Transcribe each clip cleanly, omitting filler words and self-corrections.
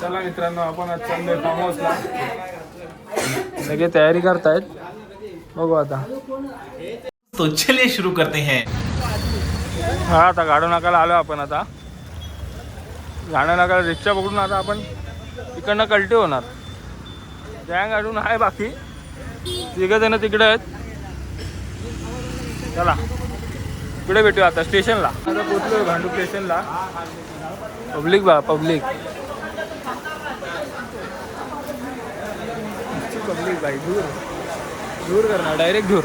चला मित्रांनो, आपण आज चाललोय फार्म हाऊसला. सगळे तयारी करतायत, बघू आता. तो चलिए शुरू करते हैं. हा, आता गाडो नाकाला आलो आपण. आता गाडो नाकाला रिक्षा पकडून आता आपण तिकडनं कल्टी होणार. गँग अजून आहे बाकी, तिघं जण तिकडे आहेत. चला पुढे भेटूया आता स्टेशनला. आता पोचलोय भांडू स्टेशनला. पब्लिक बा, पब्लिक पब्लिक भाई. दूर दूर करणार, डायरेक्ट दूर.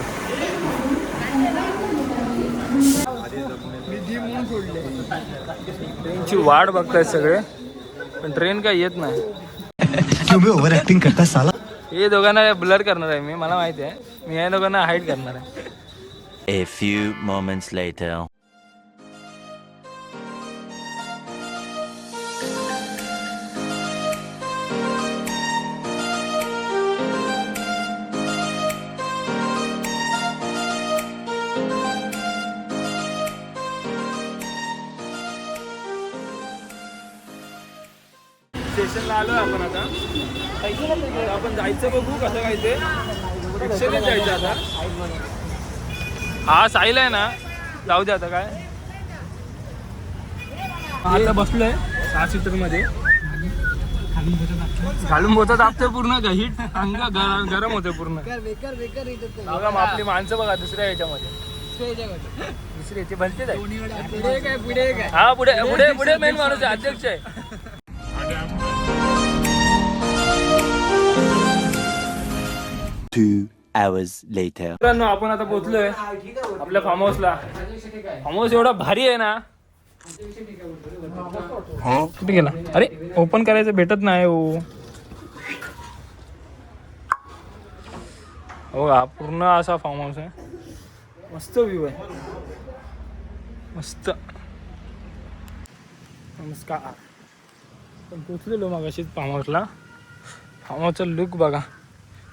ट्रेनची वाट बघतायत सगळे, पण ट्रेन काही येत नाही. ओव्हर ऍक्टिंग करता साला. हे दोघांना ब्लर करणार आहे मी, मला माहिती आहे. मी या दोघांना हाईड करणार आहे. A few moments later. स्टेशनला आलोय आपण आता. आपण जायचं बघू कसं काय ते. रिक्षाने जायचं आता. हा साहिल आहे ना, जाऊ दे आता. काय आता बसलोय 6 सीटर मध्ये. घालून बोचत आपते पूर्ण. हीट अंग गरम होते पूर्ण. बघा आपली माणसं बघा दुसऱ्या याच्यामध्ये. दुसरी याची भलते हा, पुढे पुढे पुढे मेन माणूस आहे, अध्यक्ष आहे. 2 hours later. मित्रांनो, आपण आता पोहोचलोय आपल्या फार्म हाऊसला. फार्म हाऊस एवढा भारी आहे ना. कुठे गेला? अरे ओपन करायचं भेटत नाही हो. हो का, पूर्ण असा फार्म हाऊस आहे. मस्त व्ह्यू आहे, मस्त. नमस्कार. पण पोचलेलो मग अशीच फार्म हाऊसला. फार्म हाऊसचा लुक बघा,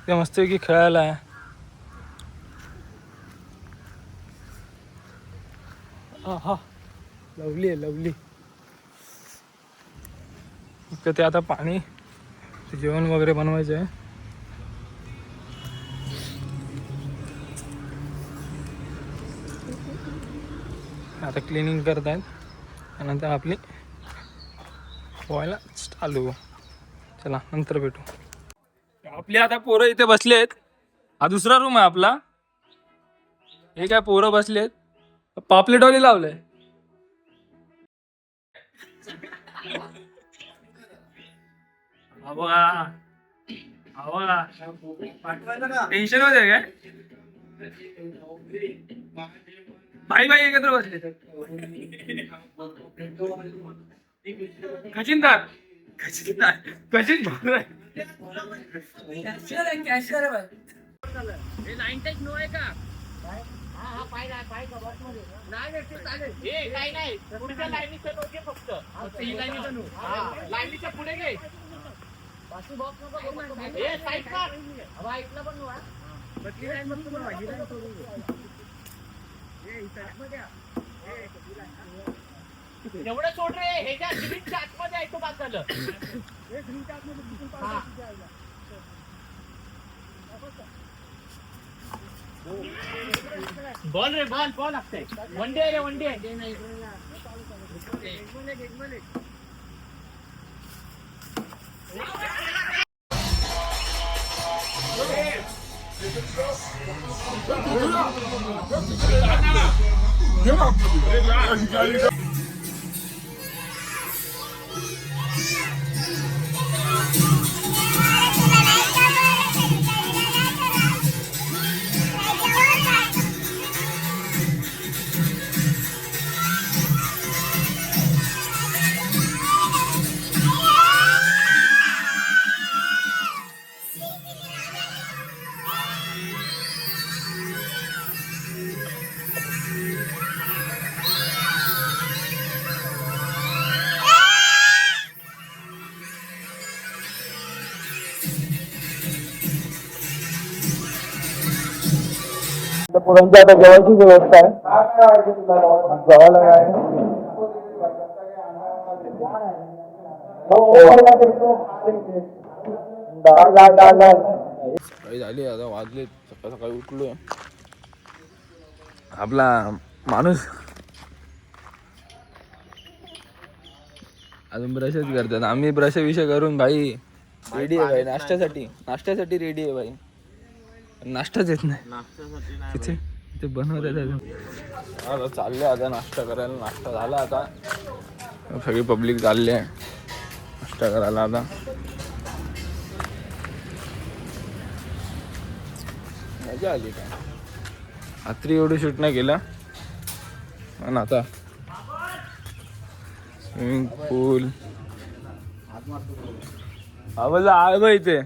ते मस्तपैकी खेळायला आहे. हा, लवली आहे, लवली. ते आता पाणी, जेवण वगैरे बनवायचं आहे. आता क्लिनिंग करतायत, त्यानंतर आपली पोहायला चालू. चला नंतर भेटू. आपली आता पोरं इथे बसले आहेत. हा दुसरा रूम आहे आपला. हे काय पोरं बसलेत, पापलेटवाली लावलंय. टेन्शन मध्ये काय भाई भाई एकत्र बसले. खचिनदार खचिनदार खचिन एवढं सोड रे. हे ज्या ग्रीनच्या आतमध्ये आहे तो बाद झालं. बॉल रे, बॉल बॉल असते. वन डे रे, वन डे. पोरांची आता जेवायची व्यवस्था आहे. जेवायला काय सकाळी झाली आता वाजले सकाळ सकाळी उठलोय आपला माणूस अजून ब्रशच करतात आम्ही ब्रश विषय करून भाई रेडी आहे भाई नाश्त्यासाठी रेडी आहे भाई नाश्ताच येत नाही तिथे बनवतात अजून आता चालले आता नाश्ता करायला नाश्ता झाला आता सगळी पब्लिक चालली आहे नाश्ता करायला आता मजा आली काय रात्री एवढं शूट नाही केलं पण आता स्विमिंग पूल आवाज आहे बा इथे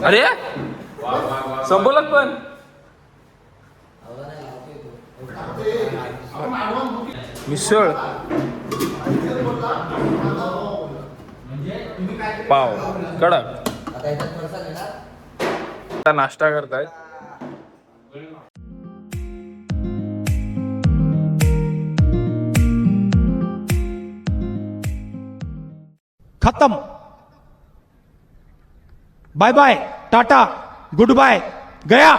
अरे संपवलं पण मिसळ पाव कडक आता नाश्ता करतायत खत्म bye bye ta ta goodbye गया